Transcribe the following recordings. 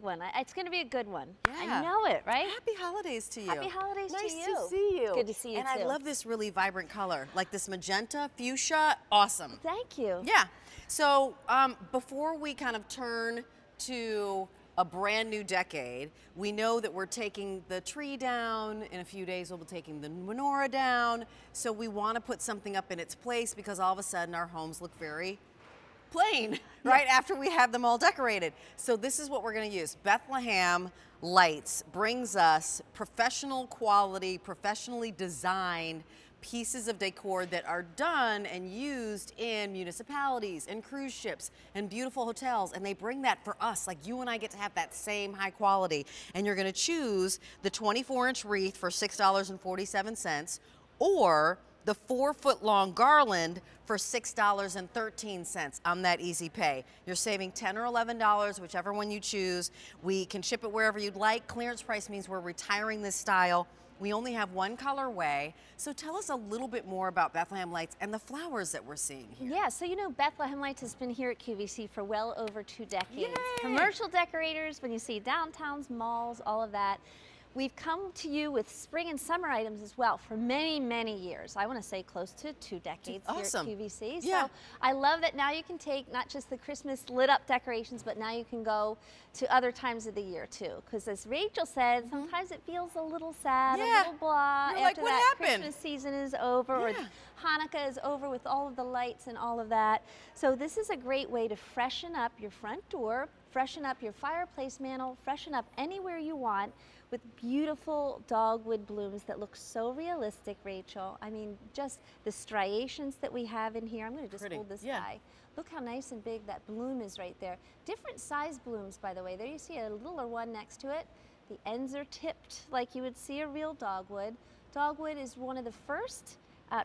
one. It's going to be a good one. Yeah. I know it, right? Happy holidays to you. Happy holidays to you. Nice to see you. Good to see you and too. I love this really vibrant color, like this magenta, fuchsia, awesome. Thank you. Yeah. So before we kind of turn to a brand new decade, we know that we're taking the tree down. In a few days, we'll be taking the menorah down. So we want to put something up in its place because all of a sudden our homes look very plain, right, after we have them all decorated. So this is what we're going to use. Bethlehem Lights brings us professional quality, professionally designed pieces of decor that are done and used in municipalities and cruise ships and beautiful hotels, and they bring that for us, like you and I get to have that same high quality. And you're going to choose the 24-inch wreath for $6.47 or the 4-foot-long garland for $6.13 on that easy pay. You're saving $10 or $11, whichever one you choose. We can ship it wherever you'd like. Clearance price means we're retiring this style. We only have one colorway. So tell us a little bit more about Bethlehem Lights and the flowers that we're seeing here. Yeah, so you know Bethlehem Lights has been here at QVC for well over 2 decades. Yay! Commercial decorators, when you see downtowns, malls, all of that. We've come to you with spring and summer items as well for many, many years. I want to say close to 2 decades Awesome. here at QVC. Yeah. So I love that now you can take not just the Christmas lit up decorations, but now you can go to other times of the year too. Because as Rachel said, sometimes it feels a little sad, Yeah. a little blah You're after like, what that happened? Christmas season is over or Yeah. Hanukkah is over with all of the lights and all of that. So this is a great way to freshen up your front door, freshen up your fireplace mantle, freshen up anywhere you want with beautiful dogwood blooms that look so realistic, Rachel. I mean, just the striations that we have in here. I'm going to just Pretty. hold this Yeah. guy. Look how nice and big that bloom is right there. Different size blooms, by the way. There you see a littler one next to it. The ends are tipped like you would see a real dogwood. Dogwood is one of the first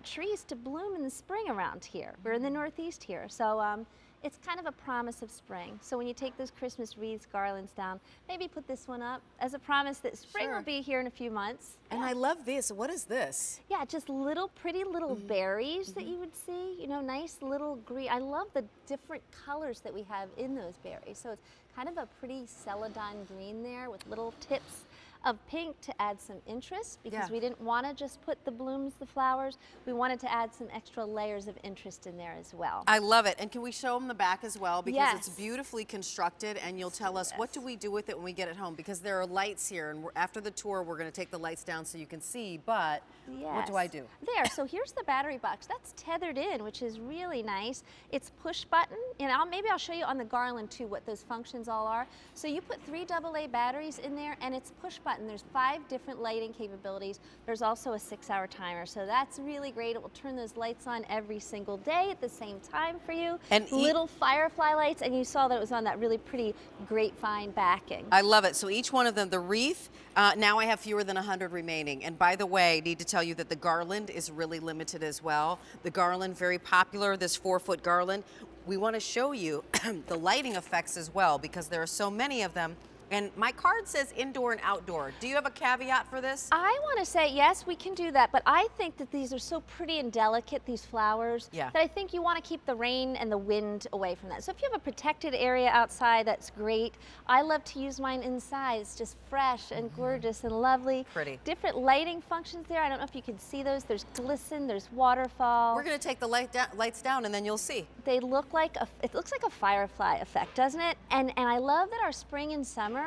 trees to bloom in the spring around here. We're in the Northeast here, so it's kind of a promise of spring. So when you take those Christmas wreaths, garlands down, maybe put this one up as a promise that spring Sure. will be here in a few months. And I love this. What is this? Yeah, just little pretty little berries that you would see, you know, nice little green. I love the different colors that we have in those berries. So it's kind of a pretty celadon green there with little tips of pink to add some interest because Yeah. we didn't want to just put the blooms, the flowers. We wanted to add some extra layers of interest in there as well. I love it. And can we show them the back as well? Because it's Yes. beautifully constructed, and you'll tell us what do we do with it when we get it home, because there are lights here, and after the tour we're going to take the lights down so you can see, but what do I do? There, so here's the battery box. That's tethered in, which is really nice. It's push button, and maybe I'll show you on the garland too what those functions all are. So you put 3 AA batteries in there, and it's push button. There's 5 different lighting capabilities. There's also a 6-hour timer, so that's really great. It will turn those lights on every single day at the same time for you. And little firefly lights, and you saw that it was on that really pretty grapevine backing. I love it. So each one of them, the wreath, now I have fewer than 100 remaining. And by the way, need to tell you that the garland is really limited as well. The garland, very popular, this 4-foot garland. We want to show you the lighting effects as well because there are so many of them. And my card says indoor and outdoor. Do you have a caveat for this? I want to say, yes, we can do that, but I think that these are so pretty and delicate, these flowers, Yeah. that I think you want to keep the rain and the wind away from that. So if you have a protected area outside, that's great. I love to use mine inside. It's just fresh and gorgeous and lovely. Pretty. Different lighting functions there. I don't know if you can see those. There's glisten, there's waterfall. We're going to take the lights down and then you'll see. They look like it looks like a firefly effect, doesn't it? And I love that our spring and summer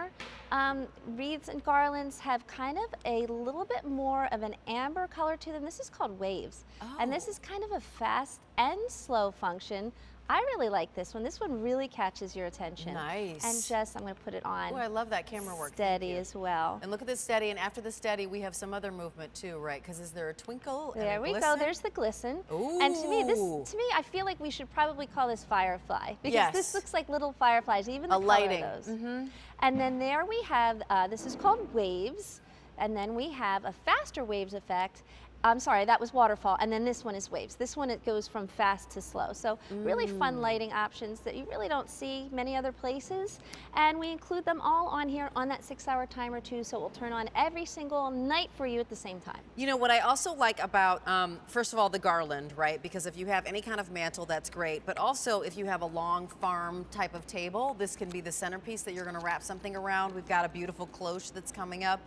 wreaths and garlands have kind of a little bit more of an amber color to them. This is called waves. And this is kind of a fast and slow function. I really like this one. This one really catches your attention. Nice. And just, I'm going to put it on. Oh, I love that camera work. Thank Steady you. as well. And look at this steady, and after the steady, we have some other movement too, right? Because is there a twinkle and There a we glisten? go. There's the glisten. And to me, I feel like we should probably call this firefly because Yes. this looks like little fireflies, even the A color lighting. of those. And then there we have, this is called waves, and then we have a faster waves effect. I'm sorry, that was waterfall, and then this one is waves. This one, it goes from fast to slow. So really fun lighting options that you really don't see many other places. And we include them all on here on that 6-hour timer too, so it will turn on every single night for you at the same time. You know what I also like about, first of all, the garland, right? Because if you have any kind of mantle, that's great. But also, if you have a long farm type of table, this can be the centerpiece that you're going to wrap something around. We've got a beautiful cloche that's coming up.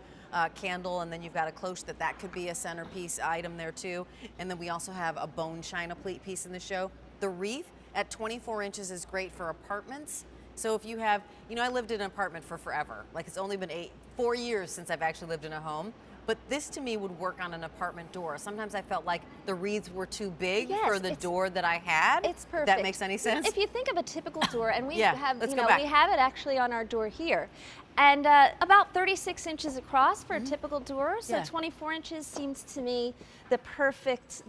Candle, and then you've got a cloche that could be a centerpiece item there too. And then we also have a bone china plate piece in the show. The wreath at 24 inches is great for apartments. So if you have, you know, I lived in an apartment for forever. Like, it's only been 4 years since I've actually lived in a home. But this to me would work on an apartment door. Sometimes I felt like the wreaths were too big for the door that I had. It's perfect. That makes any sense? If you think of a typical door, and we Yeah, have, let's you go know, back. we have it actually on our door here. And about 36 inches across for a typical door. So Yeah. 24 inches seems to me the perfect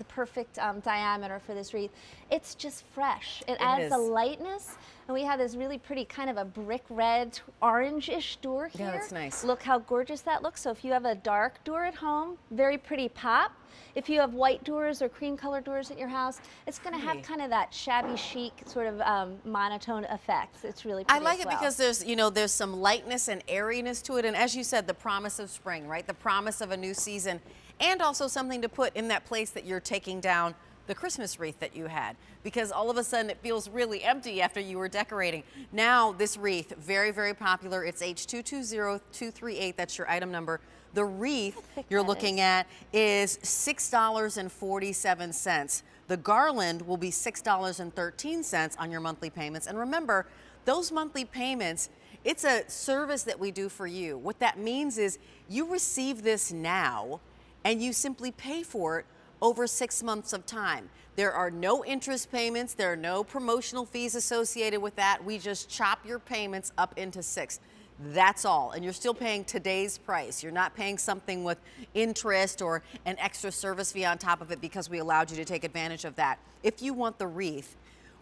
diameter for this wreath. It's just fresh. It adds a is. lightness. And we have this really pretty kind of a brick red, orange-ish door here. Yeah, that's nice. Look how gorgeous that looks. So if you have a dark door at home, very pretty pop. If you have white doors or cream colored doors at your house, it's going to have kind of that shabby chic sort of monotone effect. It's really pretty I like as it well. because there's, you know, there's some lightness and airiness to it. And as you said, the promise of spring, right? The promise of a new season, and also something to put in that place that you're taking down the Christmas wreath that you had, because all of a sudden it feels really empty after you were decorating. Now this wreath, very, very popular. It's H220238. That's your item number. The wreath you're looking at is $6.47. The garland will be $6.13 on your monthly payments. And remember, those monthly payments, it's a service that we do for you. What that means is you receive this now and you simply pay for it over 6 months of time. There are no interest payments. There are no promotional fees associated with that. We just chop your payments up into 6. That's all. And you're still paying today's price. You're not paying something with interest or an extra service fee on top of it because we allowed you to take advantage of that. If you want the wreath,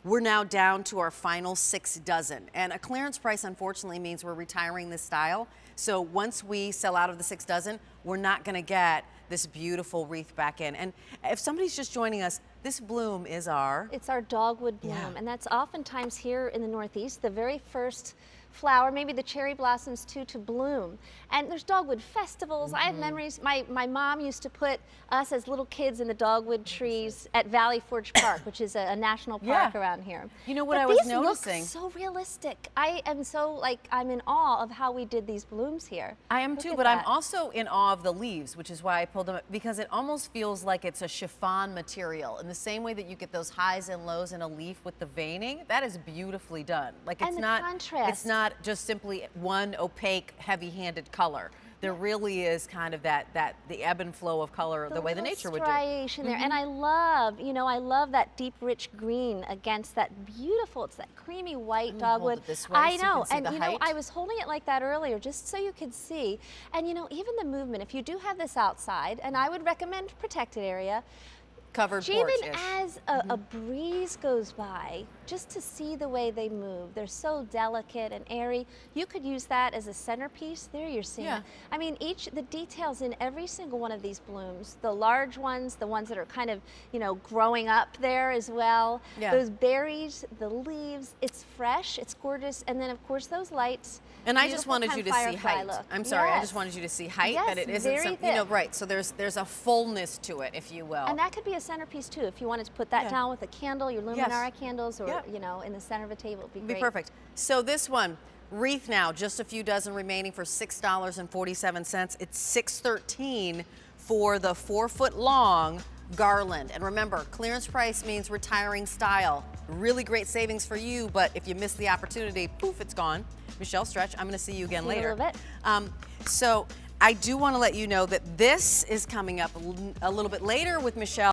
we're now down to our final 6 dozen. And a clearance price, unfortunately, means we're retiring this style. So once we sell out of the 6 dozen, we're not going to get this beautiful wreath back in. And if somebody's just joining us, this bloom is It's our dogwood bloom, Yeah. and that's oftentimes here in the Northeast, the very first flower, maybe the cherry blossoms too, to bloom. And there's dogwood festivals. I have memories. My mom used to put us as little kids in the dogwood trees at Valley Forge Park, which is a national park around here. You know what But I was these noticing? look so realistic. I am so, like, I'm in awe of how we did these blooms here. I am Look too, at but I'm that. also in awe of the leaves, which is why I pulled them, because it almost feels like it's a chiffon material. In the same way that you get those highs and lows in a leaf with the veining, that is beautifully done. Like, it's And the not, contrast. it's not just simply one opaque, heavy-handed color. There really is kind of the ebb and flow of color the way the little nature would do. striation there, and I love, you know, I love that deep, rich green against that beautiful. It's that creamy white hold dogwood. it this way I so you know, can see and the you know, height. I was holding it like that earlier, just so you could see. And you know, even the movement. If you do have this outside, and I would recommend protected area. Covered Even porch-ish. as a breeze goes by, just to see the way they move, they're so delicate and airy. You could use that as a centerpiece. There you're seeing Yeah. it. I mean, the details in every single one of these blooms, the large ones, the ones that are kind of, you know, growing up there as well. Yeah. Those berries, the leaves, it's fresh, it's gorgeous. And then, of course, those lights. And I just beautiful wanted kind you of to see firefly height. look. I'm sorry, I Yes. just wanted you to see height, Yes, that it isn't very some, you know, thick. right. So there's a fullness to it, if you will. And that could be a centerpiece too. If you wanted to put that Yeah. down with a candle, your Yes. luminara candles, or Yeah. you know, in the center of a table, it'd be Be great. perfect. So this one, wreath now, just a few dozen remaining for $6.47. It's $6.13 for the 4-foot long garland. And remember, clearance price means retiring style. Really great savings for you, but if you miss the opportunity, poof, it's gone. Michelle, stretch. I'm going to see you again See you in a later. little bit. So I do want to let you know that this is coming up a little bit later with Michelle.